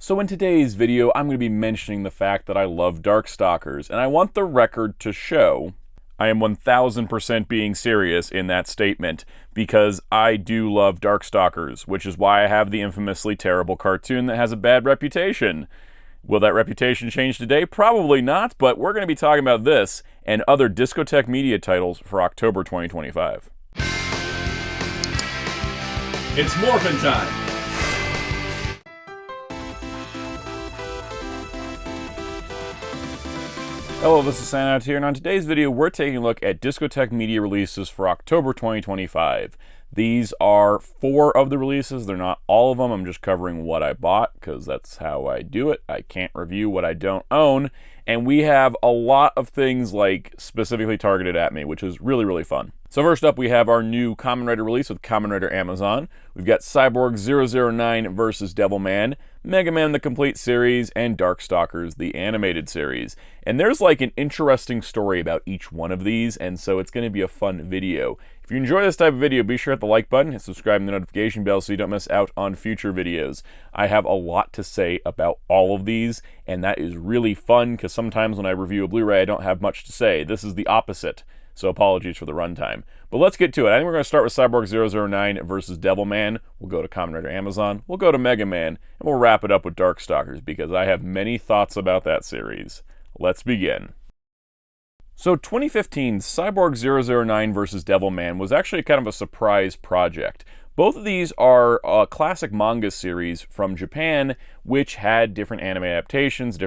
So in today's video, I'm going to be mentioning the fact that I love Darkstalkers, and I want the record to show I am 1000% being serious in that statement, because I do love Darkstalkers, which is why I have the infamously terrible cartoon that has a bad reputation. Will that reputation change today? Probably not, but we're going to be talking about this and other Discotek media titles for October 2025. It's Morphin' Time! Hello, this is Soundout here, and on today's video, we're taking a look at Discotek media releases for October 2025. These are 4 of the releases. They're not all of them. I'm just covering what I bought, because that's how I do it. I can't review what I don't own, and we have a lot of things like specifically targeted at me, which is really, really fun. So first up, we have our new Kamen Rider release with Kamen Rider Amazon. We've got Cyborg 009 vs. Devilman, Mega Man the Complete Series, and Darkstalkers the Animated Series. And there's like an interesting story about each one of these, and so it's going to be a fun video. If you enjoy this type of video, be sure to hit the like button, hit subscribe and the notification bell so you don't miss out on future videos. I have a lot to say about all of these, and that is really fun, because sometimes when I review a Blu-ray, I don't have much to say. This is the opposite, so apologies for the runtime. But let's get to it. I think we're going to start with Cyborg 009 versus Devilman. We'll go to Kamen Rider Amazon, we'll go to Mega Man, and we'll wrap it up with Darkstalkers, because I have many thoughts about that series. Let's begin. So 2015's Cyborg 009 vs. Devilman was actually kind of a surprise project. Both of these are classic manga series from Japan, which had different anime adaptations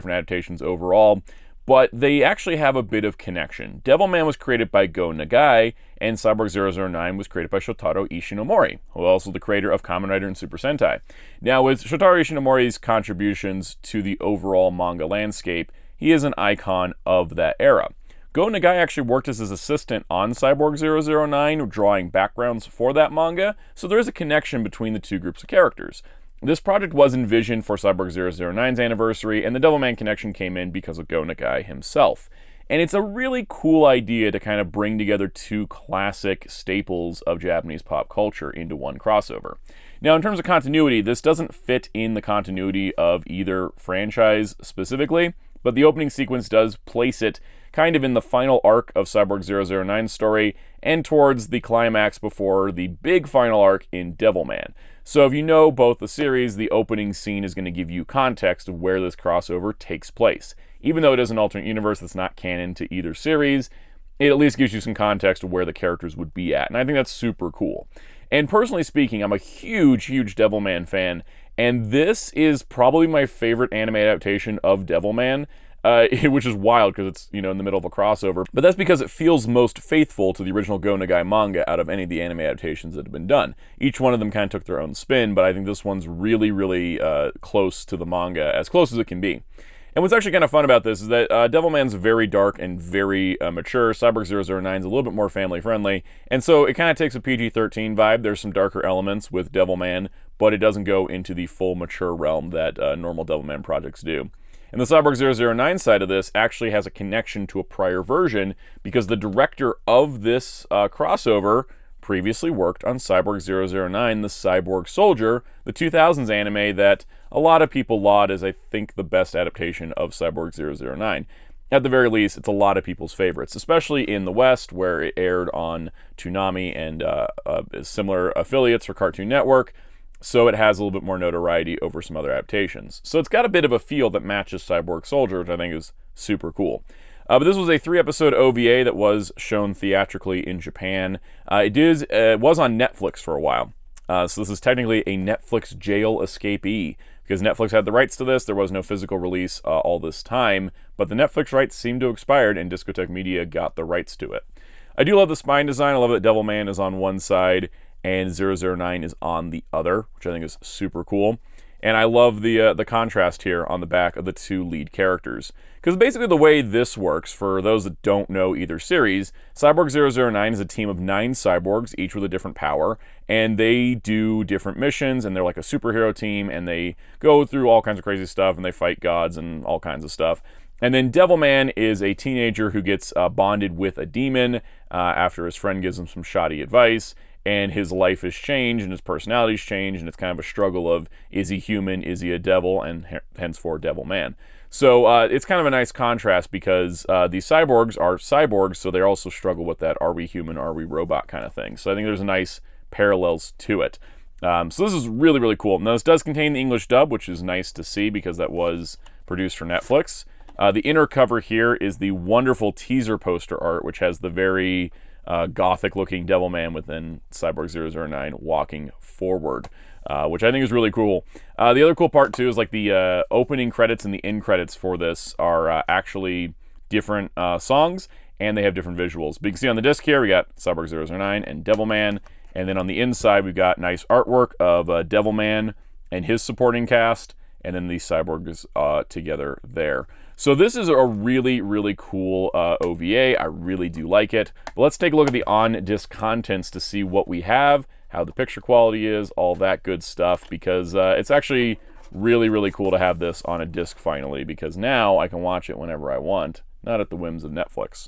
overall, but they actually have a bit of connection. Devilman was created by Go Nagai, and Cyborg 009 was created by Shotaro Ishinomori, who is also the creator of Kamen Rider and Super Sentai. Now, with Shotaro Ishinomori's contributions to the overall manga landscape, he is an icon of that era. Go Nagai actually worked as his assistant on Cyborg 009, drawing backgrounds for that manga, so there is a connection between the two groups of characters. This project was envisioned for Cyborg 009's anniversary, and the Devilman connection came in because of Go Nagai himself. And it's a really cool idea to kind of bring together two classic staples of Japanese pop culture into one crossover. Now, in terms of continuity, this doesn't fit in the continuity of either franchise specifically, but the opening sequence does place it kind of in the final arc of Cyborg 009's story and towards the climax before the big final arc in Devilman. So if you know both the series, the opening scene is going to give you context of where this crossover takes place. Even though it is an alternate universe that's not canon to either series, it at least gives you some context of where the characters would be at, and I think that's super cool. And personally speaking, I'm a huge Devilman fan, and this is probably my favorite anime adaptation of Devilman, which is wild because it's, in the middle of a crossover. But that's because it feels most faithful to the original Go Nagai manga out of any of the anime adaptations that have been done. Each one of them kind of took their own spin, but I think this one's really close to the manga, as close as it can be. And what's actually kind of fun about this is that Devilman's very dark and very mature. Cyborg 009 is a little bit more family-friendly, and so it kind of takes a PG-13 vibe. There's some darker elements with Devilman, but it doesn't go into the full mature realm that normal Devilman projects do. And the Cyborg 009 side of this actually has a connection to a prior version, because the director of this crossover previously worked on Cyborg 009, the Cyborg Soldier, the 2000s anime that a lot of people laud as, I think, the best adaptation of Cyborg 009. At the very least, it's a lot of people's favorites, especially in the West, where it aired on Toonami and similar affiliates for Cartoon Network, so it has a little bit more notoriety over some other adaptations. So it's got a bit of a feel that matches Cyborg Soldier, which I think is super cool. But this was a 3-episode OVA that was shown theatrically in Japan. It was on Netflix for a while. So this is technically a Netflix jail escapee, because Netflix had the rights to this. There was no physical release all this time, but the Netflix rights seemed to have expired, and Discotek Media got the rights to it. I do love the spine design. I love that Devilman is on one side and 009 is on the other, which I think is super cool. And I love the contrast here on the back of the two lead characters. Because basically the way this works, for those that don't know either series, Cyborg 009 is a team of 9 cyborgs, each with a different power, and they do different missions, and they're like a superhero team, and they go through all kinds of crazy stuff, and they fight gods and all kinds of stuff. And then Devilman is a teenager who gets bonded with a demon after his friend gives him some shoddy advice. and his life has changed and his personality's changed, and it's kind of a struggle of, is he human, is he a devil, and henceforth Devilman. So it's kind of a nice contrast because these cyborgs are cyborgs, so they also struggle with that are we human, are we robot kind of thing. So I think there's a nice parallels to it. So this is really, really cool. Now this does contain the English dub, which is nice to see because that was produced for Netflix. The inner cover here is the wonderful teaser poster art, which has the very gothic-looking Devilman within Cyborg 009 walking forward, which I think is really cool. The other cool part, too, is like the opening credits and the end credits for this are actually different songs, and they have different visuals. But you can see on the disc here, we got Cyborg 009 and Devilman, and then on the inside, we've got nice artwork of Devilman and his supporting cast, and then the cyborgs together there. So this is a really, really cool OVA. I really do like it. But let's take a look at the on-disc contents to see what we have, how the picture quality is, all that good stuff, because it's actually really, really cool to have this on a disc finally, because now I can watch it whenever I want, not at the whims of Netflix.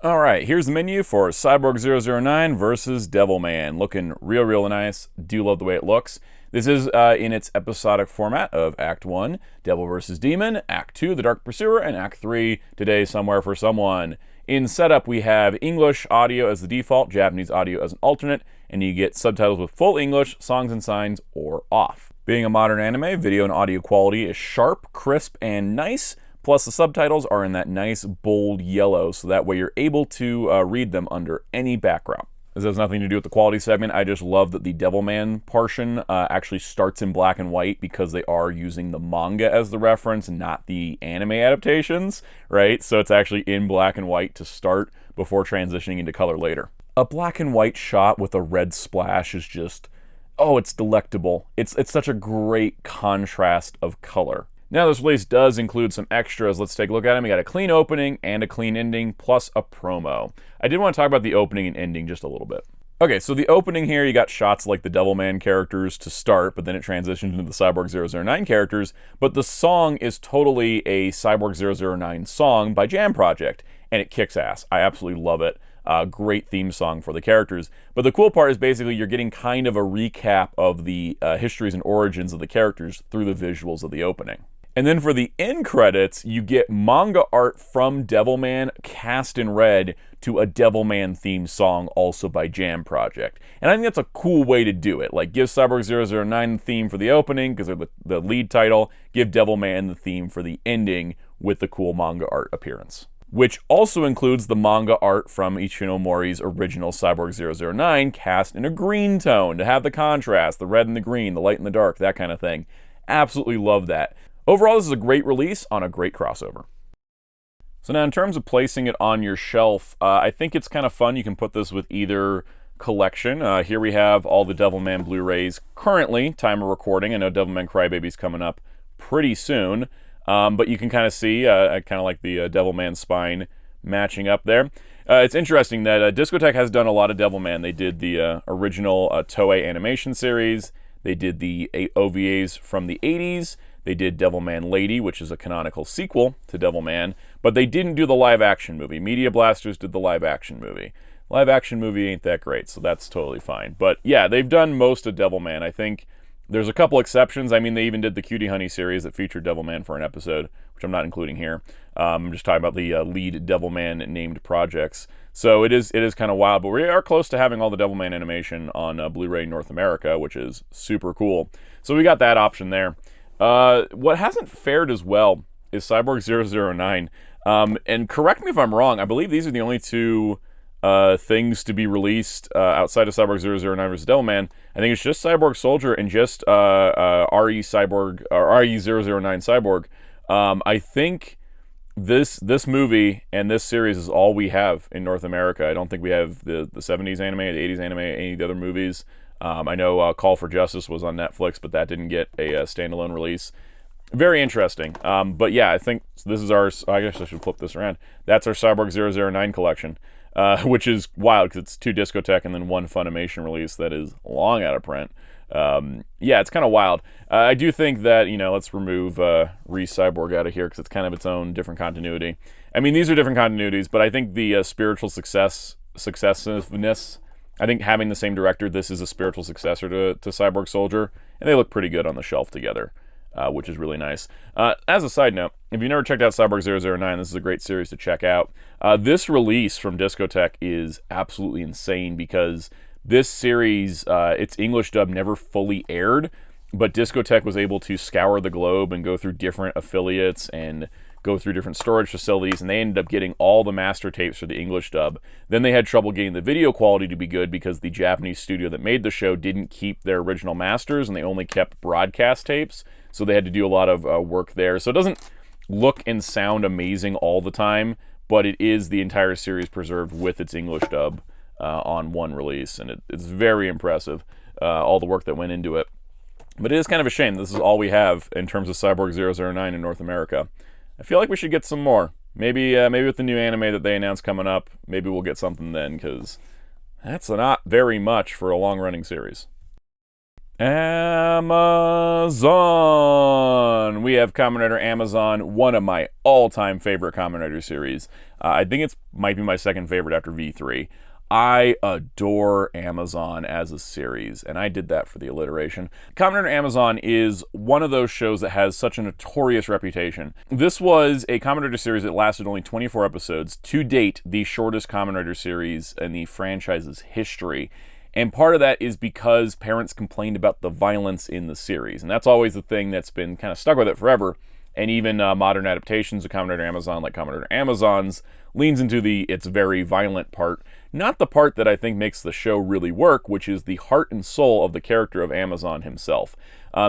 All right, here's the menu for Cyborg 009 versus Devilman. Looking real, real nice. Do love the way it looks. This is in its episodic format of Act 1, Devil vs. Demon, Act 2, The Dark Pursuer, and Act 3, Today Somewhere for Someone. In setup, we have English audio as the default, Japanese audio as an alternate, and you get subtitles with full English, songs and signs, or off. Being a modern anime, video and audio quality is sharp, crisp, and nice, plus the subtitles are in that nice bold yellow, so that way you're able to read them under any background. This has nothing to do with the quality segment. I just love that the Devilman portion actually starts in black and white because they are using the manga as the reference, not the anime adaptations, right? So it's actually in black and white to start before transitioning into color later. A black and white shot with a red splash is just, oh, it's delectable. It's such a great contrast of color. Now this release does include some extras. Let's take a look at them. We got a clean opening and a clean ending, plus a promo. I did want to talk about the opening and ending just a little bit. Okay, so the opening here, you got shots like the Devilman characters to start, but then it transitions into the Cyborg 009 characters, but the song is totally a Cyborg 009 song by Jam Project, and it kicks ass. I absolutely love it. Great theme song for the characters. But the cool part is basically you're getting kind of a recap of the histories and origins of the characters through the visuals of the opening. And then for the end credits, you get manga art from Devilman cast in red to a Devilman themed song also by Jam Project. And I think that's a cool way to do it. Like, give Cyborg 009 the theme for the opening, because they're the lead title. Give Devilman the theme for the ending with the cool manga art appearance. Which also includes the manga art from Ichino Mori's original Cyborg 009 cast in a green tone to have the contrast, the red and the green, the light and the dark, that kind of thing. Absolutely love that. Overall, this is a great release on a great crossover. So now in terms of placing it on your shelf, I think it's kind of fun. You can put this with either collection. Here we have all the Devilman Blu-rays currently, time of recording. I know Devilman Crybaby's coming up pretty soon, but you can kind of see, I kind of like the Devilman spine matching up there. It's interesting that Discotek has done a lot of Devilman. They did the original Toei animation series. They did the OVAs from the 80s. They did Devilman Lady, which is a canonical sequel to Devilman, but they didn't do the live-action movie. Media Blasters did the live-action movie. Live-action movie ain't that great, so that's totally fine. But yeah, they've done most of Devilman. I think there's a couple exceptions. I mean, they even did the Cutie Honey series that featured Devilman for an episode, which I'm not including here. I'm just talking about the lead Devilman named projects. So it is kind of wild, but we are close to having all the Devilman animation on Blu-ray North America, which is super cool. So we got that option there. What hasn't fared as well is Cyborg 009. And correct me if I'm wrong, I believe these are the only two things to be released outside of Cyborg 009 vs. Devilman. I think it's just Cyborg Soldier and just RE Cyborg, or RE009 Cyborg. I think this movie and this series is all we have in North America. I don't think we have the 70s anime, the 80s anime, any of the other movies. I know Call for Justice was on Netflix, but that didn't get a standalone release. Very interesting. But yeah, I think this is our, I guess I should flip this around. That's our Cyborg 009 collection, which is wild because it's 2 Discotek and then 1 Funimation release that is long out of print. Yeah, it's kind of wild. I do think that, let's remove Re-Cyborg out of here because it's kind of its own different continuity. I mean, these are different continuities, but I think the spiritual successiveness, I think having the same director, this is a spiritual successor to Cyborg Soldier, and they look pretty good on the shelf together, which is really nice. As a side note, if you've never checked out Cyborg 009, this is a great series to check out. This release from Discotek is absolutely insane because this series, its English dub never fully aired, but Discotek was able to scour the globe and go through different affiliates and go through different storage facilities, and they ended up getting all the master tapes for the English dub. Then they had trouble getting the video quality to be good because the Japanese studio that made the show didn't keep their original masters, and they only kept broadcast tapes, so they had to do a lot of work there. So it doesn't look and sound amazing all the time, but it is the entire series preserved with its English dub on one release, and it's very impressive, all the work that went into it. But it is kind of a shame this is all we have in terms of Cyborg 009 in North America. I feel like we should get some more. Maybe with the new anime that they announced coming up, maybe we'll get something then, because that's not very much for a long-running series. Amazon! We have Kamen Rider Amazon, one of my all-time favorite Kamen Rider series. I think it might be my second favorite after V3. I adore Amazon as a series, and I did that for the alliteration. Kamen Rider Amazon is one of those shows that has such a notorious reputation. This was a Kamen Rider series that lasted only 24 episodes, to date the shortest Kamen Rider series in the franchise's history. And part of that is because parents complained about the violence in the series, and that's always the thing that's been kind of stuck with it forever. And even modern adaptations of Kamen Rider Amazon, like Kamen Rider Amazons, leans into it's very violent part. Not the part that I think makes the show really work, which is the heart and soul of the character of Amazon himself.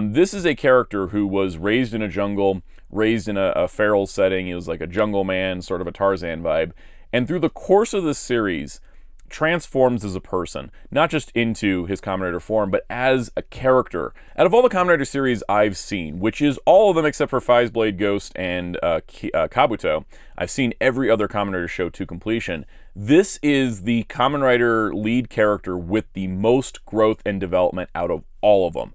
This is a character who was raised in a jungle, raised in a feral setting. He was like a jungle man, sort of a Tarzan vibe. And through the course of this series, transforms as a person, not just into his Kamen Rider form, but as a character. Out of all the Kamen Rider series I've seen, which is all of them except for Faiz Blade Ghost and Kabuto, I've seen every other Kamen Rider show to completion. This is the Kamen Rider lead character with the most growth and development out of all of them.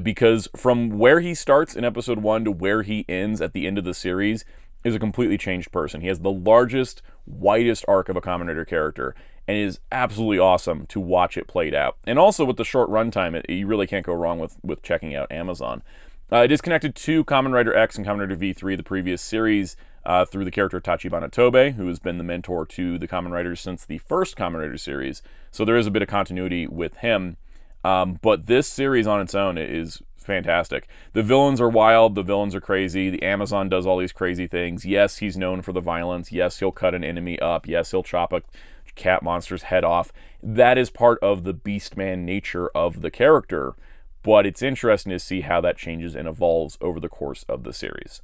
Because from where he starts in episode 1 to where he ends at the end of the series is a completely changed person. He has the largest, widest arc of a Kamen Rider character, and it is absolutely awesome to watch it played out. And also with the short runtime, you really can't go wrong with checking out Amazon. It is connected to Kamen Rider X and Kamen Rider V3, the previous series, through the character Tachibana Tobe, who has been the mentor to the Kamen Riders since the first Kamen Rider series. So there is a bit of continuity with him. But this series on its own is fantastic. The villains are wild, the villains are crazy, the Amazon does all these crazy things. Yes, he's known for the violence. Yes, he'll cut an enemy up. Yes, he'll chop a cat monster's head off. That is part of the Beastman nature of the character, but it's interesting to see how that changes and evolves over the course of the series.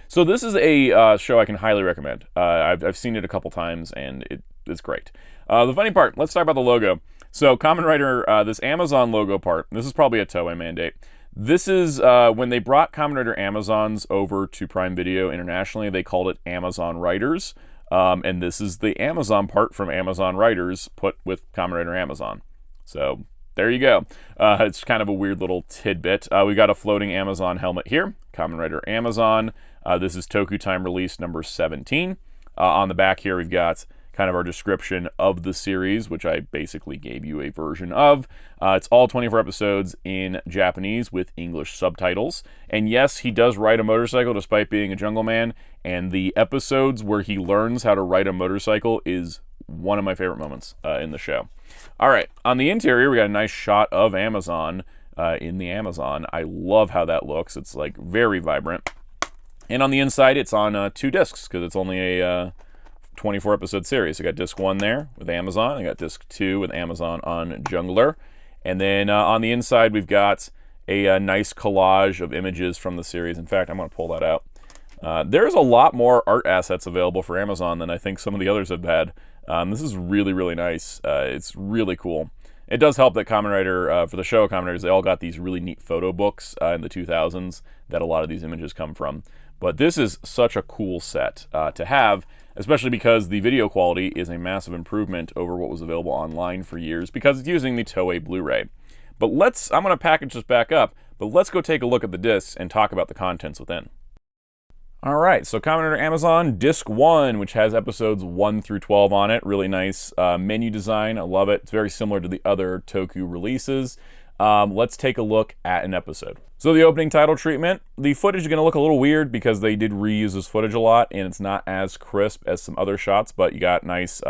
So this is a show I can highly recommend. I've seen it a couple times, and it's great. The funny part, let's talk about the logo. So Kamen Rider, this Amazon logo part, this is probably a Toei mandate. This is, when they brought Kamen Rider Amazons over to Prime Video internationally, they called it Amazon Riders. And this is the Amazon part from Amazon Riders put with Kamen Rider Amazon. So there you go. It's kind of a weird little tidbit. We got a floating Amazon helmet here, Kamen Rider Amazon. This is Toku Time release number 17. On the back here, we've got kind of our description of the series, which I basically gave you a version of. It's all 24 episodes in Japanese with English subtitles. And yes, he does ride a motorcycle despite being a jungle man. And the episodes where he learns how to ride a motorcycle is one of my favorite moments in the show. All right, on the interior, we got a nice shot of Amazon in the Amazon. I love how that looks. It's like very vibrant. And on the inside, it's on 2 discs because it's only a 24 episode series. I got disc 1 there with Amazon. I got disc 2 with Amazon on Jungler. And then on the inside, we've got a nice collage of images from the series. In fact, I'm going to pull that out. There's a lot more art assets available for Amazon than I think some of the others have had. This is really, really nice. It's really cool. It does help that Kamen Rider, for the show Kamen Riders, they all got these really neat photo books in the 2000s that a lot of these images come from. But this is such a cool set to have, especially because the video quality is a massive improvement over what was available online for years because it's using the Toei Blu-ray. But I'm going to package this back up, but let's go take a look at the discs and talk about the contents within. All right, so Kamen Rider Amazon Disc 1, which has episodes 1 through 12 on it. Really nice menu design. I love it. It's very similar to the other Toku releases. Let's take a look at an episode. So the opening title treatment, the footage is going to look a little weird because they did reuse this footage a lot, and it's not as crisp as some other shots, but you got nice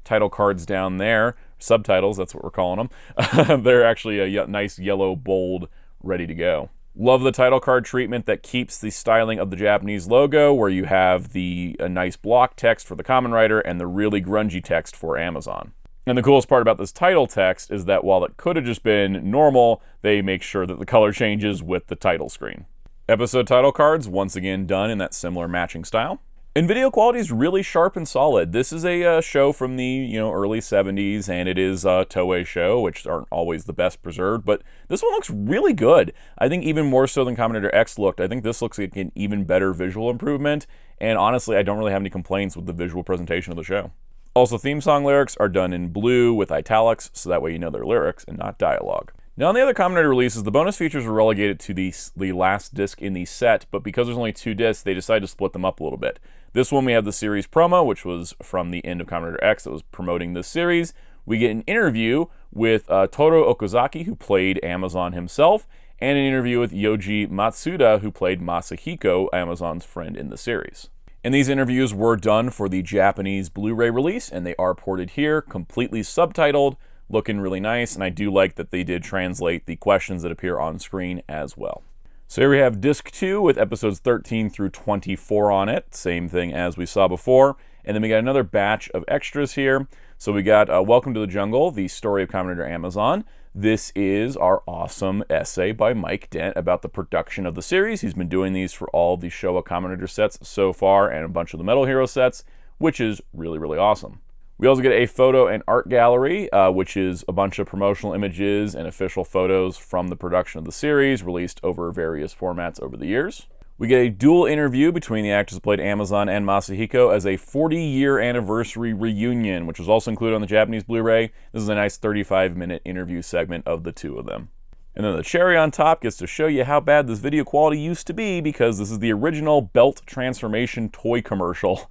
title cards down there. Subtitles, that's what we're calling them. They're actually a nice yellow, bold, ready to go. Love the title card treatment that keeps the styling of the Japanese logo, where you have the nice block text for the Kamen Rider and the really grungy text for Amazon. And the coolest part about this title text is that while it could have just been normal, they make sure that the color changes with the title screen. Episode title cards, once again done in that similar matching style. And video quality is really sharp and solid. This is a show from the early 70s, and it is a Toei show, which aren't always the best preserved, but this one looks really good. I think even more so than Kamen Rider X looked. I think this looks like an even better visual improvement, and honestly, I don't really have any complaints with the visual presentation of the show. Also, theme song lyrics are done in blue with italics, so that way you know they're lyrics and not dialogue. Now, on the other Kamen Rider releases, the bonus features were relegated to the last disc in the set, but because there's only 2 discs, they decided to split them up a little bit. This one, we have the series promo, which was from the end of Kamen Rider X that was promoting this series. We get an interview with Toru Okazaki, who played Amazon himself, and an interview with Yoji Matsuda, who played Masahiko, Amazon's friend in the series. And these interviews were done for the Japanese Blu-ray release, and they are ported here, completely subtitled, looking really nice, and I do like that they did translate the questions that appear on screen as well. So here we have Disc 2 with episodes 13 through 24 on it, same thing as we saw before, and then we got another batch of extras here. So we got Welcome to the Jungle, the story of Kamen Rider Amazon. This is our awesome essay by Mike Dent about the production of the series. He's been doing these for all the Showa Kamen Rider sets so far and a bunch of the Metal Hero sets, which is really, really awesome. We also get a photo and art gallery, which is a bunch of promotional images and official photos from the production of the series, released over various formats over the years. We get a dual interview between the actors who played Amazon and Masahiko as a 40-year anniversary reunion, which was also included on the Japanese Blu-ray. This is a nice 35-minute interview segment of the two of them. And then the cherry on top gets to show you how bad this video quality used to be, because this is the original belt transformation toy commercial,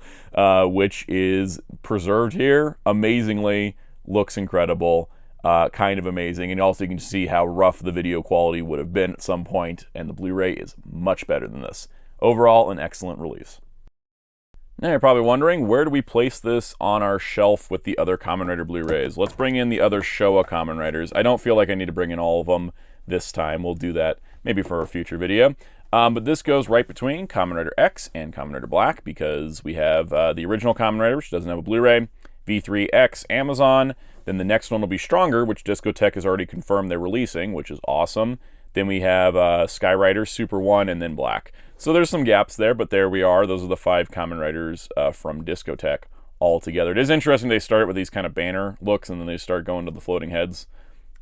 which is preserved here amazingly, looks incredible, kind of amazing. And also you can see how rough the video quality would have been at some point, and the Blu-ray is much better than this. Overall, an excellent release. Now you're probably wondering, where do we place this on our shelf with the other Kamen Rider Blu-rays? Let's bring in the other Showa Kamen Riders. I don't feel like I need to bring in all of them this time. We'll do that maybe for a future video. But this goes right between Kamen Rider X and Kamen Rider Black, because we have the original Kamen Rider, which doesn't have a Blu-ray, V3X, Amazon. Then the next one will be Stronger, which Discotek has already confirmed they're releasing, which is awesome. Then we have Sky Rider, Super 1, and then Black. So there's some gaps there, but there we are. Those are the 5 Kamen Riders from Discotek all together. It is interesting they start with these kind of banner looks, and then they start going to the floating heads.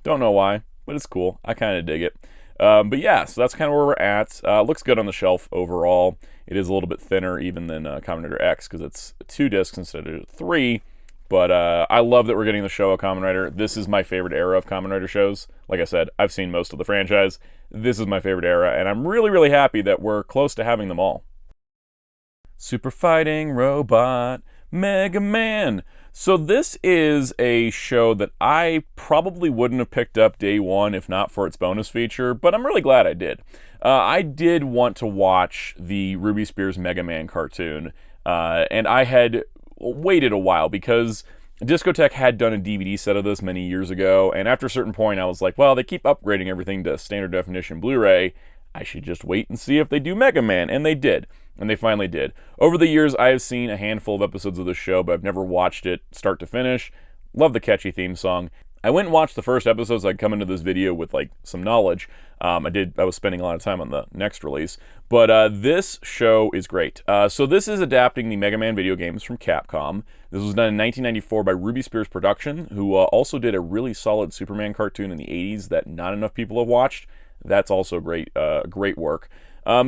Don't know why, but it's cool. I kind of dig it. But yeah, so that's kind of where we're at. Looks good on the shelf overall. It is a little bit thinner even than Kamen Rider X, because it's 2 discs instead of 3. But I love that we're getting the Showa Kamen Rider. This is my favorite era of Kamen Rider shows. Like I said, I've seen most of the franchise. This is my favorite era, and I'm really, really happy that we're close to having them all. Super Fighting Robot Mega Man. So this is a show that I probably wouldn't have picked up day one if not for its bonus feature, but I'm really glad I did. I did want to watch the Ruby Spears Mega Man cartoon, and I had waited a while because Discotek had done a DVD set of this many years ago, and after a certain point I was like, well, they keep upgrading everything to standard definition Blu-ray. I should just wait and see if they do Mega Man, and they did. And they finally did. Over the years, I have seen a handful of episodes of the show, but I've never watched it start to finish. Love the catchy theme song. I went and watched the first episode so I'd come into this video with like some knowledge. I was spending a lot of time on the next release. But this show is great. So this is adapting the Mega Man video games from Capcom. This was done in 1994 by Ruby Spears Production, who also did a really solid Superman cartoon in the 80s that not enough people have watched. That's also great work.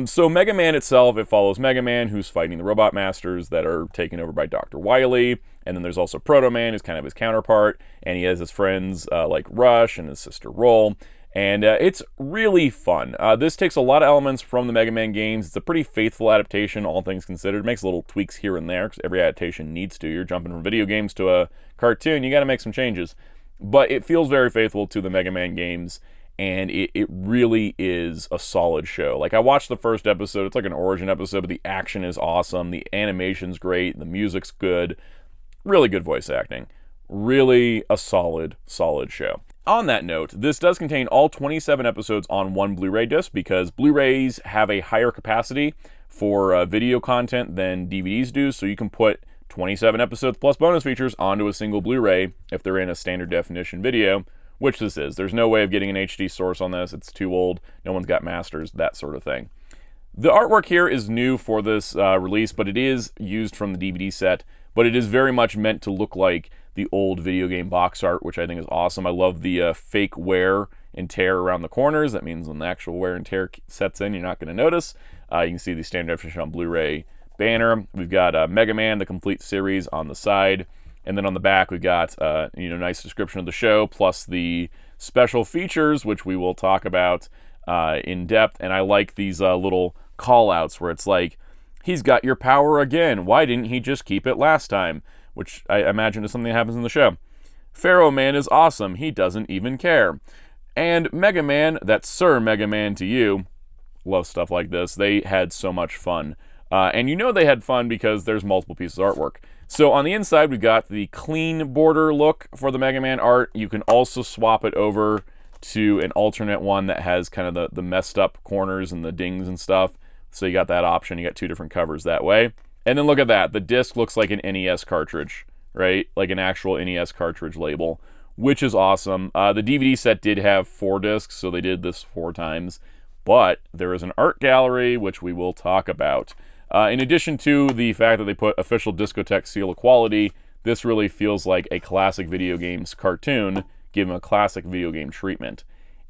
So Mega Man itself, it follows Mega Man, who's fighting the Robot Masters that are taken over by Dr. Wily, and then there's also Proto Man, who's kind of his counterpart, and he has his friends like Rush and his sister Roll, And it's really fun. This takes a lot of elements from the Mega Man games. It's a pretty faithful adaptation, all things considered. It makes little tweaks here and there, because every adaptation needs to. You're jumping from video games to a cartoon, you got to make some changes. But it feels very faithful to the Mega Man games, and it really is a solid show. Like, I watched the first episode. It's like an origin episode, but the action is awesome. The animation's great. The music's good. Really good voice acting. Really a solid show. On that note, this does contain all 27 episodes on one Blu-ray disc, because Blu-rays have a higher capacity for video content than DVDs do, so you can put 27 episodes plus bonus features onto a single Blu-ray if they're in a standard definition video, which this is. There's no way of getting an HD source on this. It's too old. No one's got masters, that sort of thing. The artwork here is new for this release, but it is used from the DVD set, but it is very much meant to look like the old video game box art, which I think is awesome. I love the fake wear and tear around the corners. That means when the actual wear and tear sets in, you're not going to notice. You can see the standard definition on Blu-ray banner. We've got Mega Man, the complete series, on the side. And then on the back, we've got nice description of the show, plus the special features, which we will talk about in depth. And I like these little call-outs where it's like, he's got your power again. Why didn't he just keep it last time? Which I imagine is something that happens in the show. Pharaoh Man is awesome. He doesn't even care. And Mega Man, that's Sir Mega Man to you. Love stuff like this. They had so much fun. And you know they had fun because there's multiple pieces of artwork. So on the inside, we've got the clean border look for the Mega Man art. You can also swap it over to an alternate one that has kind of the messed up corners and the dings and stuff. So you got that option. You got two different covers that way. And then look at that. The disc looks like an NES cartridge, right? Like an actual NES cartridge label, which is awesome. The DVD set did have 4 discs, so they did this 4 times. But there is an art gallery, which we will talk about. In addition to the fact that they put official Discotek seal of quality, this really feels like a classic video games cartoon, given a classic video game treatment.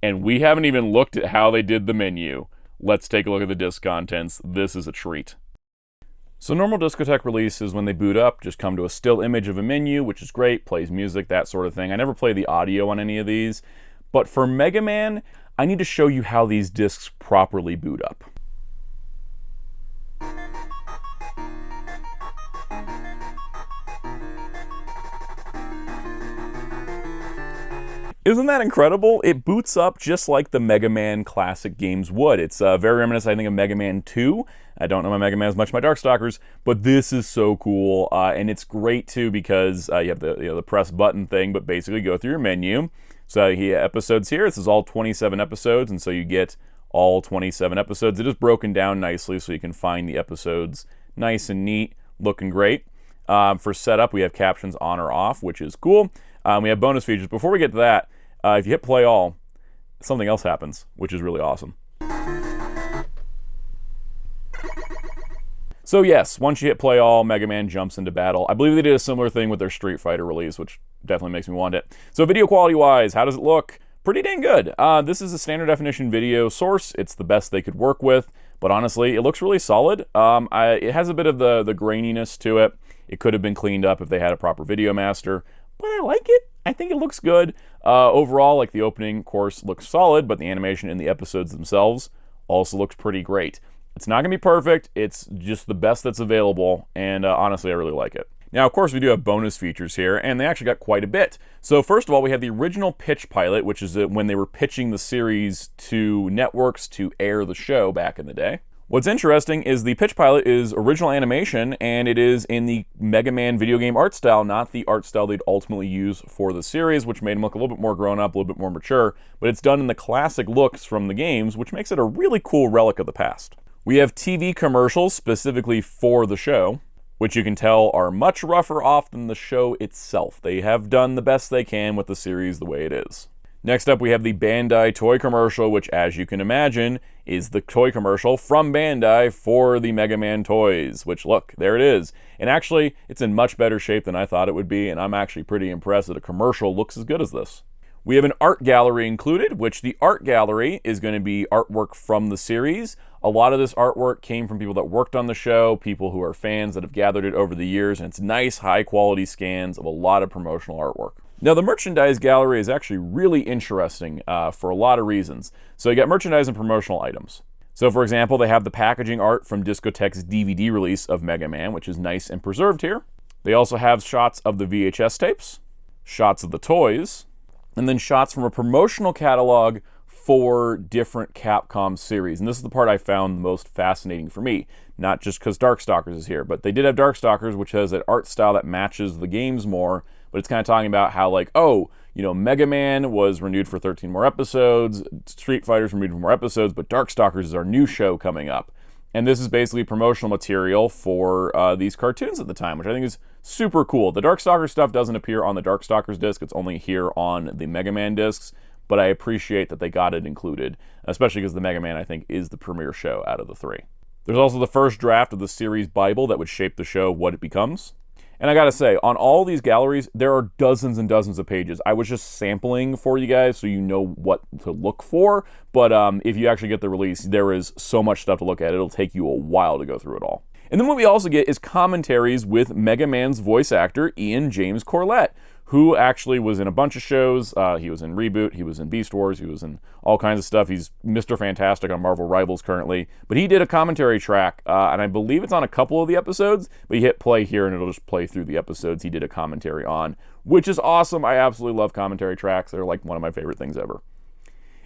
And we haven't even looked at how they did the menu. Let's take a look at the disc contents. This is a treat. So normal Discotek releases, when they boot up, just come to a still image of a menu, which is great, plays music, that sort of thing. I never play the audio on any of these. But for Mega Man, I need to show you how these discs properly boot up. Isn't that incredible? It boots up just like the Mega Man classic games would. It's very reminiscent, I think, of Mega Man 2. I don't know my Mega Man as much as my Darkstalkers, but this is so cool, and it's great too because you have the press button thing, but basically go through your menu. So you have episodes here. This is all 27 episodes, and so you get all 27 episodes. It is broken down nicely, so you can find the episodes nice and neat, looking great. For setup, we have captions on or off, which is cool. We have bonus features. Before we get to that, if you hit play all, something else happens, which is really awesome. So yes, once you hit play all, Mega Man jumps into battle. I believe they did a similar thing with their Street Fighter release, which definitely makes me want it. So video quality-wise, how does it look? Pretty dang good. This is a standard definition video source. It's the best they could work with, but honestly, it looks really solid. It has a bit of the graininess to it. It could have been cleaned up if they had a proper video master, but I like it. I think it looks good. Overall, like, the opening course looks solid, but the animation in the episodes themselves also looks pretty great. It's not going to be perfect. It's just the best that's available, and honestly, I really like it. Now, of course, we do have bonus features here, and they actually got quite a bit. So first of all, we have the original pitch pilot, which is when they were pitching the series to networks to air the show back in the day. What's interesting is the pitch pilot is original animation, and it is in the Mega Man video game art style, not the art style they'd ultimately use for the series, which made them look a little bit more grown up, a little bit more mature, but it's done in the classic looks from the games, which makes it a really cool relic of the past. We have TV commercials specifically for the show, which you can tell are much rougher off than the show itself. They have done the best they can with the series the way it is. Next up, we have the Bandai toy commercial, which, as you can imagine, is the toy commercial from Bandai for the Mega Man toys, which, look, there it is. And actually, it's in much better shape than I thought it would be, and I'm actually pretty impressed that a commercial looks as good as this. We have an art gallery included, which the art gallery is going to be artwork from the series. A lot of this artwork came from people that worked on the show, people who are fans that have gathered it over the years, and it's nice, high-quality scans of a lot of promotional artwork. Now, the merchandise gallery is actually really interesting for a lot of reasons. So you got merchandise and promotional items. So for example, they have the packaging art from Discotek's DVD release of Mega Man, which is nice and preserved here. They also have shots of the VHS tapes, shots of the toys, and then shots from a promotional catalog for different Capcom series. And this is the part I found the most fascinating for me, not just because Darkstalkers is here, but they did have Darkstalkers, which has an art style that matches the games more, but it's kind of talking about how, like, oh, you know, Mega Man was renewed for 13 more episodes, Street Fighter's renewed for more episodes, but Darkstalkers is our new show coming up. And this is basically promotional material for these cartoons at the time, which I think is super cool. The Darkstalkers stuff doesn't appear on the Darkstalkers disc, it's only here on the Mega Man discs, but I appreciate that they got it included, especially because the Mega Man, I think, is the premier show out of the three. There's also the first draft of the series Bible that would shape the show what it becomes. And I gotta say, on all these galleries, there are dozens and dozens of pages. I was just sampling for you guys so you know what to look for, but if you actually get the release, there is so much stuff to look at. It'll take you a while to go through it all. And then what we also get is commentaries with Mega Man's voice actor, Ian James Corlett, who actually was in a bunch of shows. He was in Reboot, he was in Beast Wars, he was in all kinds of stuff. He's Mr. Fantastic on Marvel Rivals currently. But he did a commentary track, and I believe it's on a couple of the episodes, but you hit play here and it'll just play through the episodes he did a commentary on, which is awesome. I absolutely love commentary tracks. They're like one of my favorite things ever.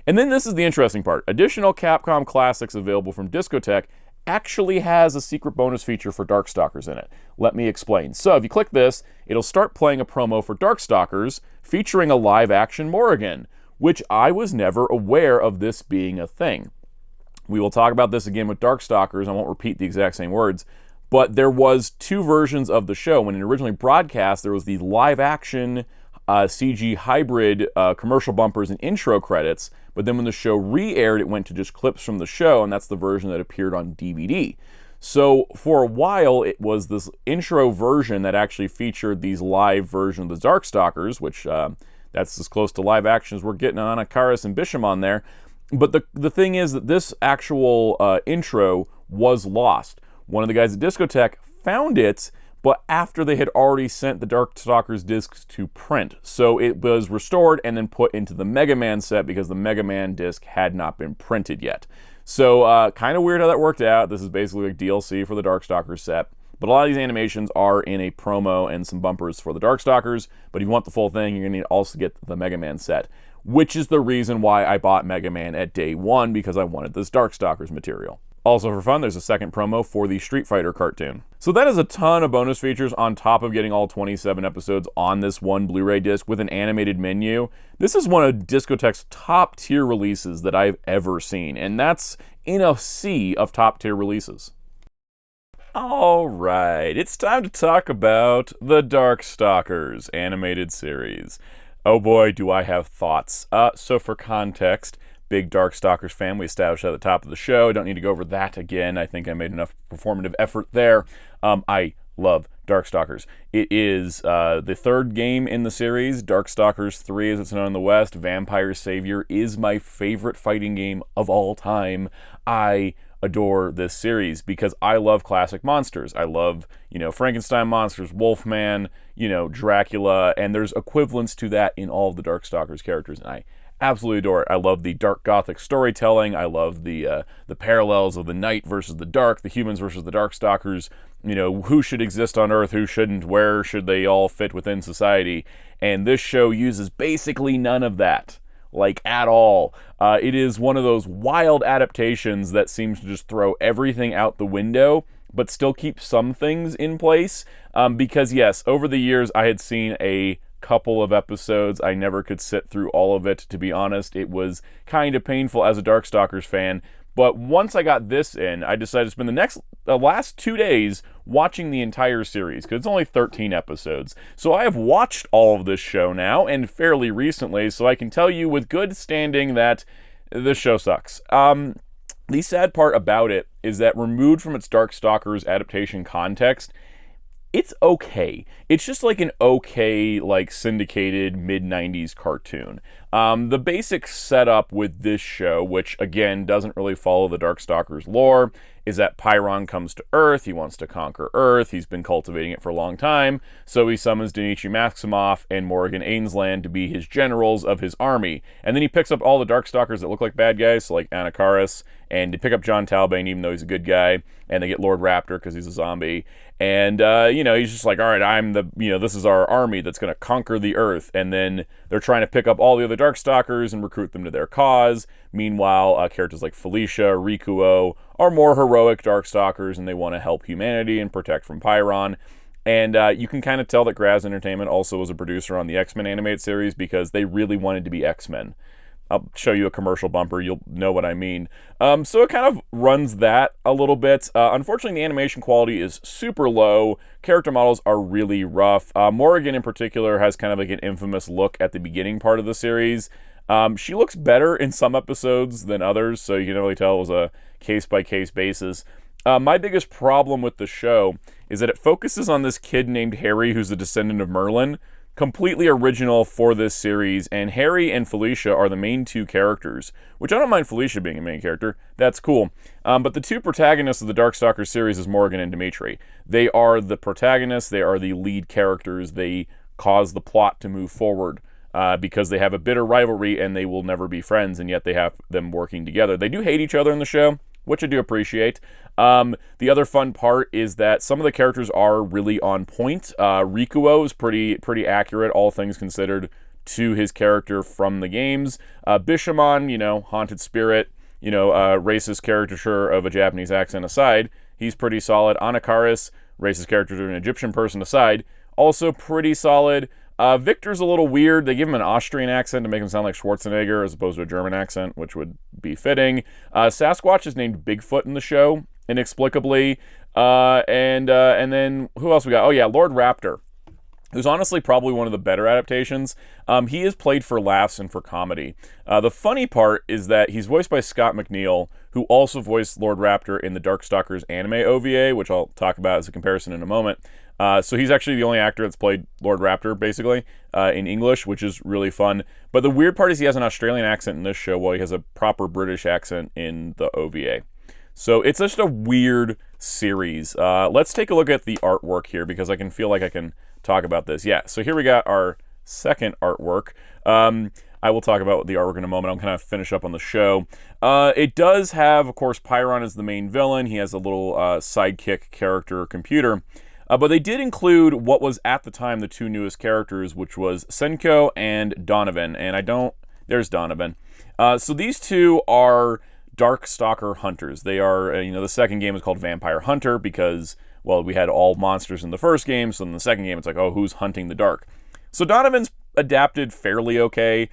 And then this is the interesting part. Additional Capcom classics available from Discotek actually has a secret bonus feature for Darkstalkers in it. Let me explain. So if you click this, it'll start playing a promo for Darkstalkers featuring a live-action Morrigan, which I was never aware of this being a thing. We will talk about this again with Darkstalkers. I won't repeat the exact same words, but there was two versions of the show. When it originally broadcast, there was the live-action CG hybrid commercial bumpers and intro credits, but then when the show re-aired, it went to just clips from the show, and that's the version that appeared on DVD. So for a while, it was this intro version that actually featured these live versions of the Darkstalkers, which that's as close to live action as we're getting on Akaris and Bishamon there. But the thing is that this actual intro was lost. One of the guys at Discotek found it, but after they had already sent the Darkstalkers discs to print. So it was restored and then put into the Mega Man set because the Mega Man disc had not been printed yet. So kind of weird how that worked out. This is basically like DLC for the Darkstalkers set. But a lot of these animations are in a promo and some bumpers for the Darkstalkers. But if you want the full thing, you're going to need to also get the Mega Man set, which is the reason why I bought Mega Man at day one, because I wanted this Darkstalkers material. Also for fun, there's a second promo for the Street Fighter cartoon. So that is a ton of bonus features on top of getting all 27 episodes on this one Blu-ray disc with an animated menu. This is one of Discotek's top tier releases that I've ever seen, and that's in a sea of top tier releases. Alright, it's time to talk about the Darkstalkers animated series. Oh boy, do I have thoughts. So for context, big Darkstalkers fan, we established at the top of the show. I don't need to go over that again. I think I made enough performative effort there. I love Darkstalkers. It is the third game in the series. Darkstalkers 3, as it's known in the West. Vampire Savior is my favorite fighting game of all time. I adore this series because I love classic monsters. I love, Frankenstein monsters, Wolfman, Dracula, and there's equivalents to that in all of the Darkstalkers characters, and I absolutely adore it. I love the dark gothic storytelling. I love the parallels of the night versus the dark, the humans versus the Darkstalkers. Who should exist on Earth, who shouldn't, where should they all fit within society? And this show uses basically none of that, at all. It is one of those wild adaptations that seems to just throw everything out the window, but still keep some things in place. Because yes, over the years I had seen a couple of episodes. I never could sit through all of it, to be honest. It was kind of painful as a Darkstalkers fan. But once I got this in, I decided to spend the last 2 days watching the entire series, because it's only 13 episodes. So I have watched all of this show now, and fairly recently, so I can tell you with good standing that this show sucks. The sad part about it is that removed from its Darkstalkers adaptation context, it's okay. It's just like an okay, syndicated mid-90s cartoon. The basic setup with this show, which again doesn't really follow the Darkstalkers lore, is that Pyron comes to Earth. He wants to conquer Earth. He's been cultivating it for a long time, so he summons Dmitry Maximoff and Morgan Ainsland to be his generals of his army. And then he picks up all the Darkstalkers that look like bad guys, so like Anakaris, and they pick up John Talbane, even though he's a good guy, and they get Lord Raptor because he's a zombie. And, he's just like, all right, this is our army that's going to conquer the Earth. And then they're trying to pick up all the other Darkstalkers and recruit them to their cause. Meanwhile, characters like Felicia, Rikuo are more heroic Darkstalkers, and they want to help humanity and protect from Pyron. And you can kind of tell that Graz Entertainment also was a producer on the X-Men animated series because they really wanted to be X-Men. I'll show you a commercial bumper, you'll know what I mean. So it kind of runs that a little bit. Unfortunately, the animation quality is super low. Character models are really rough. Morrigan in particular has kind of like an infamous look at the beginning part of the series. She looks better in some episodes than others, so you can really tell it was a case-by-case basis. My biggest problem with the show is that it focuses on this kid named Harry, who's a descendant of Merlin. Completely original for this series, and Harry and Felicia are the main two characters, which I don't mind Felicia being a main character. That's cool. But the two protagonists of the Darkstalkers series is Morgan and Dimitri. They are the protagonists. They are the lead characters. They cause the plot to move forward because they have a bitter rivalry and they will never be friends, and yet they have them working together. They do hate each other in the show, which I do appreciate. The other fun part is that some of the characters are really on point. Rikuo is pretty accurate, all things considered, to his character from the games. Bishamon, haunted spirit, racist caricature of a Japanese accent aside, he's pretty solid. Anakaris, racist caricature of an Egyptian person aside, also pretty solid. Victor's a little weird. They give him an Austrian accent to make him sound like Schwarzenegger as opposed to a German accent, which would be fitting. Sasquatch is named Bigfoot in the show, inexplicably. And then who else we got? Oh yeah, Lord Raptor, who's honestly probably one of the better adaptations. He is played for laughs and for comedy. The funny part is that he's voiced by Scott McNeil, who also voiced Lord Raptor in the Darkstalkers anime OVA, which I'll talk about as a comparison in a moment. So he's actually the only actor that's played Lord Raptor, basically, in English, which is really fun. But the weird part is he has an Australian accent in this show, while he has a proper British accent in the OVA. So it's just a weird series. Let's take a look at the artwork here, because I can feel like I can talk about this. Yeah, so here we got our second artwork. I will talk about the artwork in a moment. I'll kind of finish up on the show. It does have, of course, Pyron as the main villain. He has a little sidekick character computer. But they did include what was at the time the two newest characters, which was Senko and Donovan. And there's Donovan. So these two are Darkstalker hunters. They are, the second game is called Vampire Hunter because, well, we had all monsters in the first game. So in the second game, it's like, oh, who's hunting the dark? So Donovan's adapted fairly okay.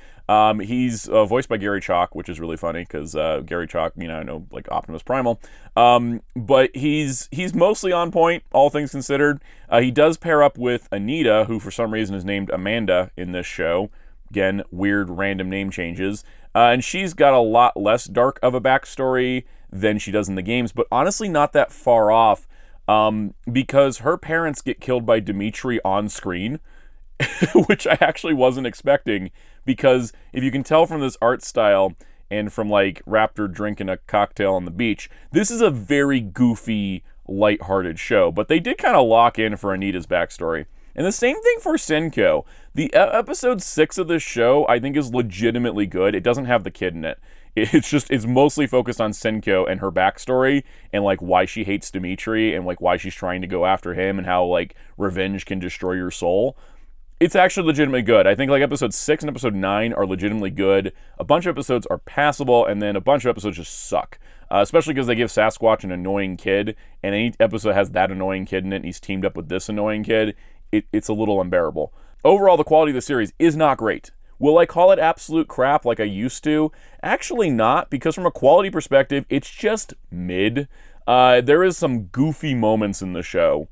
He's voiced by Gary Chalk, which is really funny because Gary Chalk, I know like Optimus Primal. But he's mostly on point, all things considered. He does pair up with Anita, who for some reason is named Amanda in this show. Again, weird random name changes. And she's got a lot less dark of a backstory than she does in the games, but honestly not that far off because her parents get killed by Dimitri on screen. Which I actually wasn't expecting, because if you can tell from this art style and from like Raptor drinking a cocktail on the beach, this is a very goofy, lighthearted show. But they did kind of lock in for Anita's backstory. And the same thing for Senko. The episode 6 of this show, I think, is legitimately good. It doesn't have the kid in it. It's mostly focused on Senko and her backstory and like why she hates Dimitri and like why she's trying to go after him and how like revenge can destroy your soul. It's actually legitimately good. I think like episode 6 and episode 9 are legitimately good. A bunch of episodes are passable, and then a bunch of episodes just suck. Especially because they give Sasquatch an annoying kid, and any episode has that annoying kid in it, and he's teamed up with this annoying kid. It's a little unbearable. Overall, the quality of the series is not great. Will I call it absolute crap like I used to? Actually not, because from a quality perspective, it's just mid. There is some goofy moments in the show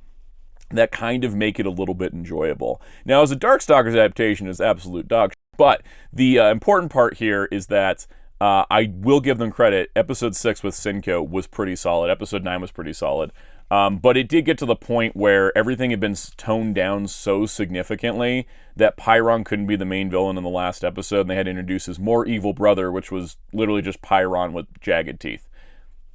that kind of make it a little bit enjoyable. Now, as a Darkstalkers adaptation, is absolute dog shit, but the important part here is that I will give them credit. Episode 6 with Sinko was pretty solid. Episode 9 was pretty solid. But it did get to the point where everything had been toned down so significantly that Pyron couldn't be the main villain in the last episode, and they had to introduce his more evil brother, which was literally just Pyron with jagged teeth.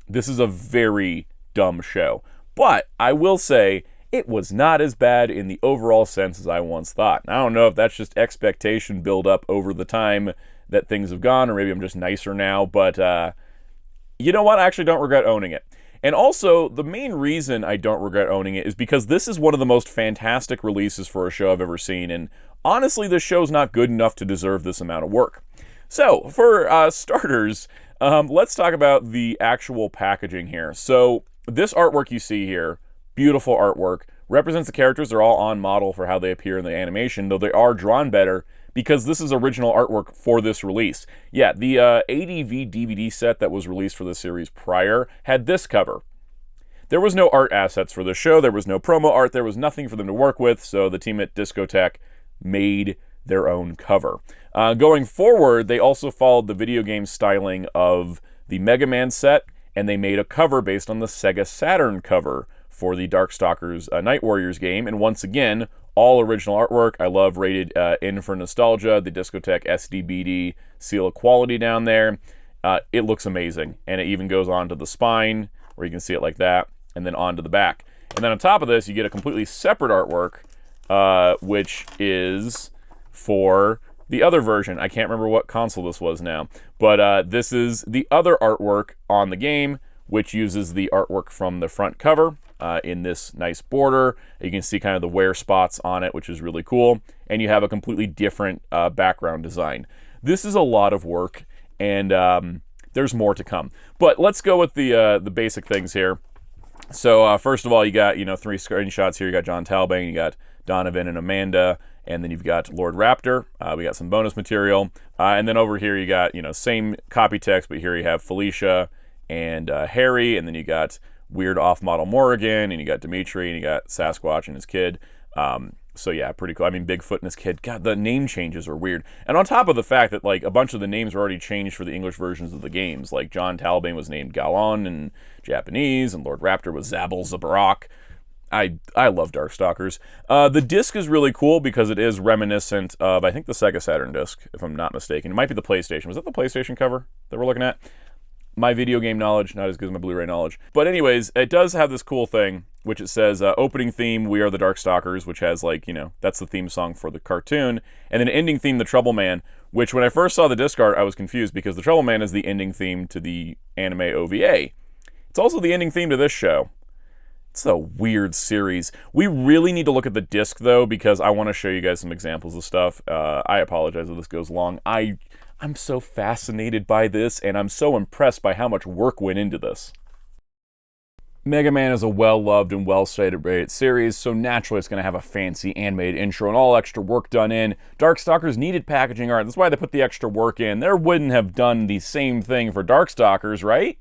This is a very dumb show. But I will say, it was not as bad in the overall sense as I once thought. And I don't know if that's just expectation build up over the time that things have gone, or maybe I'm just nicer now, but you know what? I actually don't regret owning it. And also, the main reason I don't regret owning it is because this is one of the most fantastic releases for a show I've ever seen, and honestly, this show's not good enough to deserve this amount of work. So, for starters, let's talk about the actual packaging here. So, this artwork you see here, beautiful artwork, represents the characters. They're all on model for how they appear in the animation, though they are drawn better because this is original artwork for this release. Yeah, the ADV DVD set that was released for the series prior had this cover. There was no art assets for the show. There was no promo art. There was nothing for them to work with, so the team at Discotek made their own cover. Going forward, they also followed the video game styling of the Mega Man set, and they made a cover based on the Sega Saturn cover for the Darkstalkers Night Warriors game, and once again, all original artwork. I love rated in for nostalgia, the Discotek SDBD seal of quality down there. It looks amazing, and it even goes onto the spine, where you can see it like that, and then onto the back. And then on top of this, you get a completely separate artwork, which is for the other version. I can't remember what console this was now, but this is the other artwork on the game, which uses the artwork from the front cover in this nice border. You can see kind of the wear spots on it, which is really cool. And you have a completely different background design. This is a lot of work, and there's more to come. But let's go with the basic things here. So first of all, you got 3 screenshots here. You got John Talbane, you got Donovan and Amanda, and then you've got Lord Raptor. We got some bonus material. And then over here you got, same copy text, but here you have Felicia and Harry, and then you got weird off-model Morrigan, and you got Dimitri, and you got Sasquatch and his kid. So yeah, pretty cool. I mean, Bigfoot and his kid. God, the name changes are weird. And on top of the fact that, like, a bunch of the names were already changed for the English versions of the games. Like, John Talbane was named Galon in Japanese, and Lord Raptor was Zabel Zabarak. I love Darkstalkers. The disc is really cool because it is reminiscent of, I think, the Sega Saturn disc, if I'm not mistaken. It might be the PlayStation. Was that the PlayStation cover that we're looking at? My video game knowledge, not as good as my Blu-ray knowledge. But anyways, it does have this cool thing, which it says, opening theme, We Are the Darkstalkers, which has, like, that's the theme song for the cartoon. And then ending theme, The Trouble Man, which when I first saw the disc art, I was confused because The Trouble Man is the ending theme to the anime OVA. It's also the ending theme to this show. It's a weird series. We really need to look at the disc, though, because I want to show you guys some examples of stuff. I apologize if this goes long. I'm so fascinated by this, and I'm so impressed by how much work went into this. Mega Man is a well-loved and well-celebrated series, so naturally it's going to have a fancy animated intro and all extra work done in. Darkstalkers needed packaging art. That's why they put the extra work in. They wouldn't have done the same thing for Darkstalkers, right?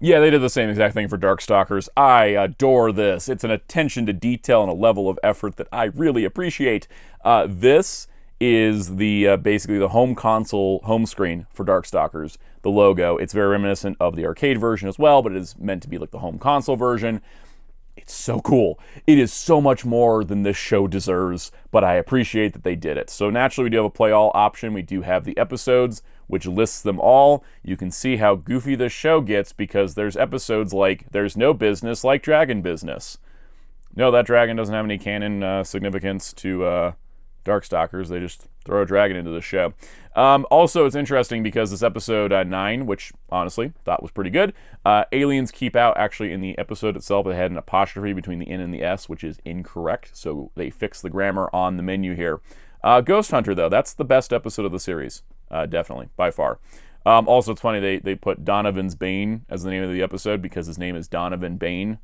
Yeah, they did the same exact thing for Darkstalkers. I adore this. It's an attention to detail and a level of effort that I really appreciate. This is the basically the home console home screen for Darkstalkers, the logo. It's very reminiscent of the arcade version as well, but it is meant to be like the home console version. It's so cool. It is so much more than this show deserves, but I appreciate that they did it. So naturally, we do have a play all option. We do have the episodes, which lists them all. You can see how goofy this show gets because there's episodes like There's No Business Like Dragon Business. No, that dragon doesn't have any canon significance to Darkstalkers. They just throw a dragon into the show. Also, it's interesting because this episode 9, which honestly thought was pretty good, aliens keep out. Actually, in the episode itself, it had an apostrophe between the N and the S, which is incorrect. So they fixed the grammar on the menu here. Ghost Hunter, though, that's the best episode of the series. Definitely, by far. Also, it's funny, they put Donovan's Bane as the name of the episode because his name is Donovan Bane.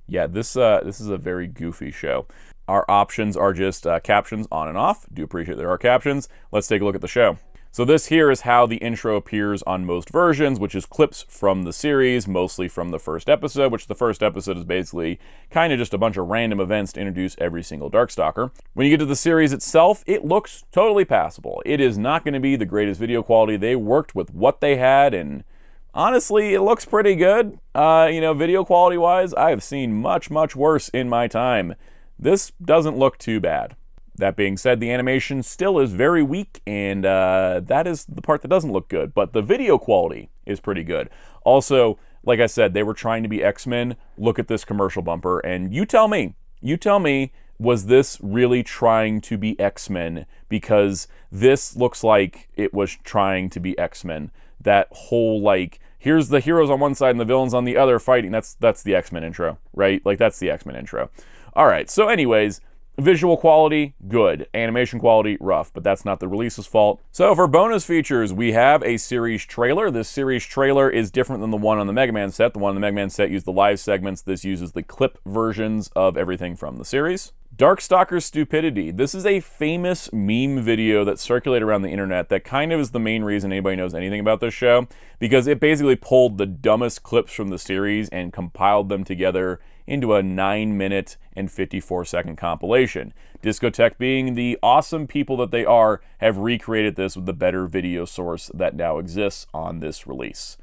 Yeah, this is a very goofy show. Our options are just captions on and off. Do appreciate there are captions. Let's take a look at the show. So this here is how the intro appears on most versions, which is clips from the series, mostly from the first episode, which the first episode is basically kind of just a bunch of random events to introduce every single Darkstalker. When you get to the series itself, it looks totally passable. It is not going to be the greatest video quality. They worked with what they had, and honestly, it looks pretty good. Video quality-wise, I have seen much, much worse in my time. This doesn't look too bad. That being said, the animation still is very weak, and that is the part that doesn't look good, but the video quality is pretty good. Also, like I said, they were trying to be X-Men. Look at this commercial bumper, and you tell me, was this really trying to be X-Men? Because this looks like it was trying to be X-Men. That whole, like, here's the heroes on one side and the villains on the other fighting. That's the X-Men intro, right? Like, that's the X-Men intro. All right, so anyways, visual quality, good. Animation quality, rough, but that's not the release's fault. So for bonus features, we have a series trailer. This series trailer is different than the one on the Mega Man set. The one on the Mega Man set used the live segments. This uses the clip versions of everything from the series. Darkstalkers Stupidity. This is a famous meme video that circulated around the internet that kind of is the main reason anybody knows anything about this show, because it basically pulled the dumbest clips from the series and compiled them together into a 9-minute and 54-second compilation. Discotek, being the awesome people that they are, have recreated this with the better video source that now exists on this release.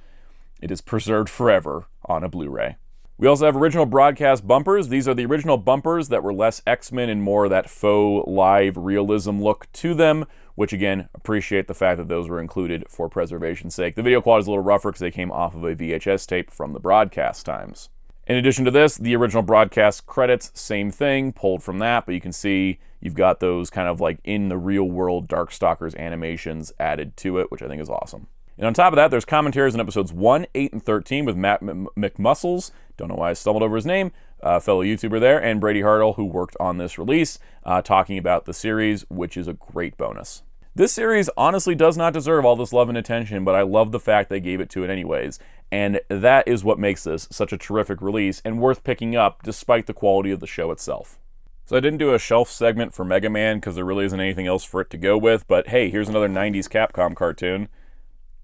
It is preserved forever on a Blu-ray. We also have original broadcast bumpers. These are the original bumpers that were less X-Men and more that faux live realism look to them, which again, appreciate the fact that those were included for preservation's sake. The video quality is a little rougher because they came off of a VHS tape from the broadcast times. In addition to this, the original broadcast credits, same thing, pulled from that, but you can see you've got those kind of like in the real world Darkstalkers animations added to it, which I think is awesome. And on top of that, there's commentaries in episodes 1, 8, and 13 with Matt McMuscles, don't know why I stumbled over his name, fellow YouTuber there, and Brady Hartle, who worked on this release, talking about the series, which is a great bonus. This series honestly does not deserve all this love and attention, but I love the fact they gave it to it anyways, and that is what makes this such a terrific release and worth picking up despite the quality of the show itself. So I didn't do a shelf segment for Mega Man because there really isn't anything else for it to go with, but hey, here's another 90s Capcom cartoon.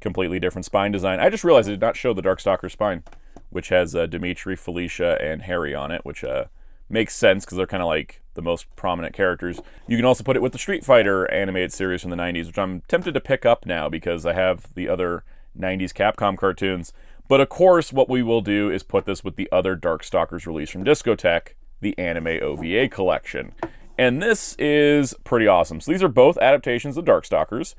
Completely different spine design. I just realized I did not show the Darkstalker spine, which has Dimitri, Felicia, and Harry on it, which makes sense because they're kind of like the most prominent characters. You can also put it with the Street Fighter animated series from the 90s, which I'm tempted to pick up now because I have the other 90s Capcom cartoons. But of course, what we will do is put this with the other Darkstalkers release from Discotek, the anime OVA collection. And this is pretty awesome. So these are both adaptations of Darkstalkers.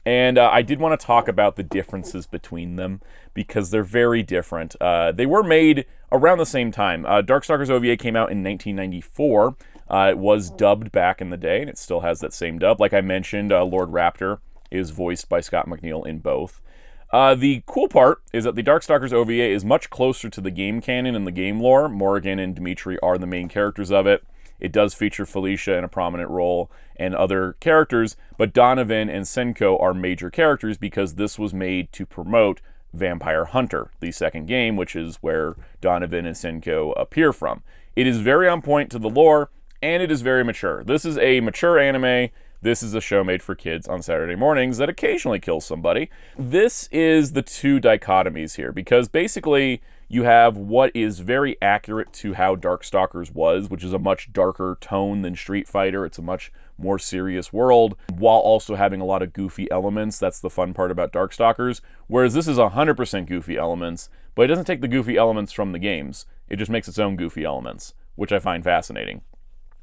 And I did want to talk about the differences between them because they're very different. They were made around the same time. Darkstalkers OVA came out in 1994. It was dubbed back in the day, and it still has that same dub. Like I mentioned, Lord Raptor is voiced by Scott McNeil in both. The cool part is that the Darkstalkers OVA is much closer to the game canon and the game lore. Morrigan and Dimitri are the main characters of it. It does feature Felicia in a prominent role and other characters, but Donovan and Senko are major characters because this was made to promote Vampire Hunter, the second game, which is where Donovan and Senko appear from. It is very on point to the lore, and it is very mature. This is a mature anime. This is a show made for kids on Saturday mornings that occasionally kills somebody. This is the two dichotomies here, because basically you have what is very accurate to how Darkstalkers was, which is a much darker tone than Street Fighter. It's a much more serious world, while also having a lot of goofy elements. That's the fun part about Darkstalkers. Whereas this is 100% goofy elements, but it doesn't take the goofy elements from the games. It just makes its own goofy elements, which I find fascinating.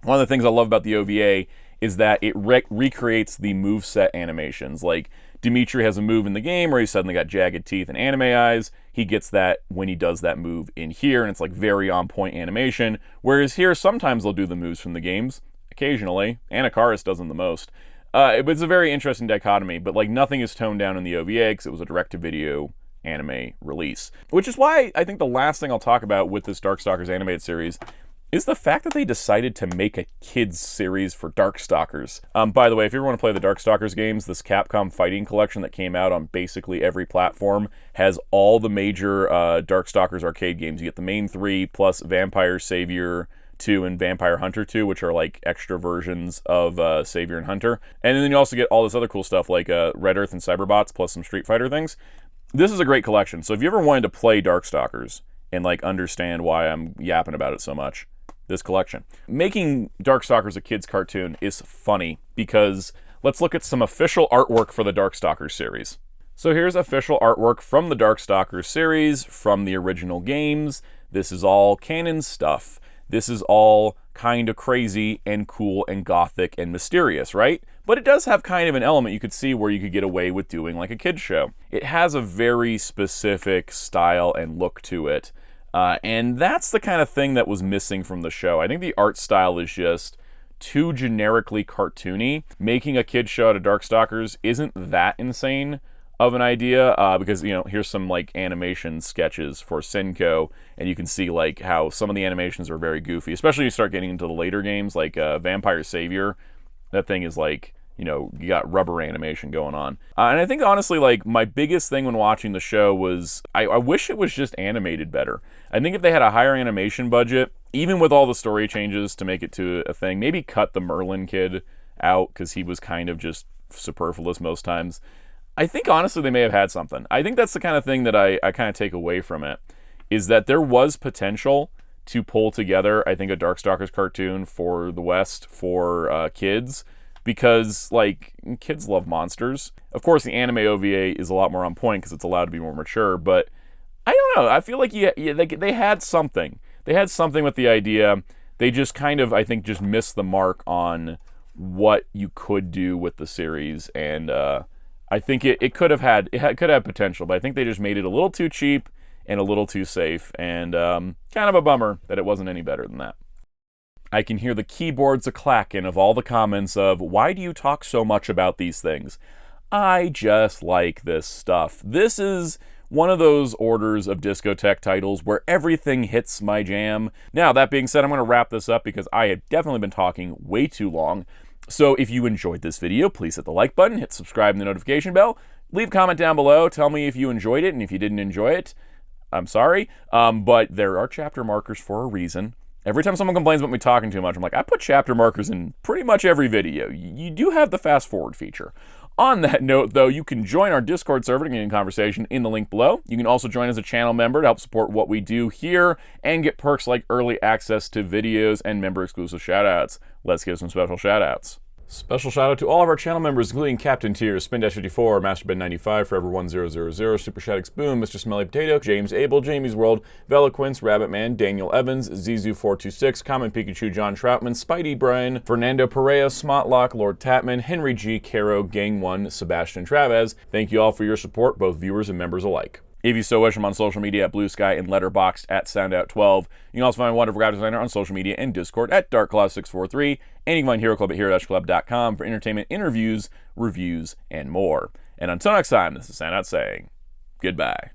One of the things I love about the OVA is that it recreates the moveset animations. Like, Dimitri has a move in the game where he's suddenly got jagged teeth and anime eyes. He gets that when he does that move in here, and it's like very on-point animation. Whereas here, sometimes they'll do the moves from the games. Occasionally. Anakaris does them the most. It's a very interesting dichotomy, but like nothing is toned down in the OVA because it was a direct-to-video anime release. Which is why I think the last thing I'll talk about with this Darkstalkers animated series is the fact that they decided to make a kids series for Darkstalkers. By the way, if you ever want to play the Darkstalkers games, this Capcom fighting collection that came out on basically every platform has all the major Darkstalkers arcade games. You get the main 3 plus Vampire Savior 2 and Vampire Hunter 2, which are like extra versions of Savior and Hunter. And then you also get all this other cool stuff like Red Earth and Cyberbots plus some Street Fighter things. This is a great collection. So if you ever wanted to play Darkstalkers and like understand why I'm yapping about it so much, this collection. Making Darkstalkers a kid's cartoon is funny because let's look at some official artwork for the Darkstalkers series. So here's official artwork from the Darkstalkers series, from the original games. This is all canon stuff. This is all kind of crazy and cool and gothic and mysterious, right? But it does have kind of an element you could see where you could get away with doing like a kid's show. It has a very specific style and look to it. And that's the kind of thing that was missing from the show. I think the art style is just too generically cartoony. Making a kid show out of Darkstalkers isn't that insane of an idea, because, you know, here's some like animation sketches for Senko, and you can see like how some of the animations are very goofy, especially when you start getting into the later games like Vampire Savior. That thing is like, you know, you got rubber animation going on. And I think honestly, like, my biggest thing when watching the show was I wish it was just animated better. I think if they had a higher animation budget, even with all the story changes to make it to a thing, maybe cut the Merlin kid out because he was kind of just superfluous most times. I think honestly they may have had something. I think that's the kind of thing that I kind of take away from it, is that there was potential to pull together, I think, a Darkstalkers cartoon for the West for kids. Because, like, kids love monsters. Of course, the anime OVA is a lot more on point because it's allowed to be more mature, but I don't know. I feel like they had something. They had something with the idea. They just kind of, I think, just missed the mark on what you could do with the series, and I think it could have potential, but I think they just made it a little too cheap and a little too safe, and kind of a bummer that it wasn't any better than that. I can hear the keyboards a-clacking of all the comments of, why do you talk so much about these things? I just like this stuff. This is one of those orders of Discotek titles where everything hits my jam. Now, that being said, I'm going to wrap this up because I have definitely been talking way too long. So if you enjoyed this video, please hit the like button, hit subscribe and the notification bell. Leave a comment down below. Tell me if you enjoyed it, and if you didn't enjoy it, I'm sorry. But there are chapter markers for a reason. Every time someone complains about me talking too much, I'm like, I put chapter markers in pretty much every video. You do have the fast forward feature. On that note, though, you can join our Discord server to get in conversation in the link below. You can also join as a channel member to help support what we do here and get perks like early access to videos and member-exclusive shoutouts. Let's give some special shoutouts. Special shout out to all of our channel members, including Captain Tier, Spin-54, MasterBed95, Forever1000, Super Shaddix Boom, Mr. Smelly Potato, James Abel, Jamie's World, Veloquince, Rabbitman, Daniel Evans, Zizu426, Kamen Pikachu, John Troutman, Spidey Brian, Fernando Perea, Smotlock, Lord Tatman, Henry G, Caro, Gang1, Sebastian Travez. Thank you all for your support, both viewers and members alike. If you so wish, I'm on social media at Blue Sky and Letterboxd at Soundout12. You can also find Wonderful Guy Designer on social media and Discord at DarkClaw643. And you can find Hero Club at Hero-Club.com for entertainment, interviews, reviews, and more. And until next time, this is Soundout saying goodbye.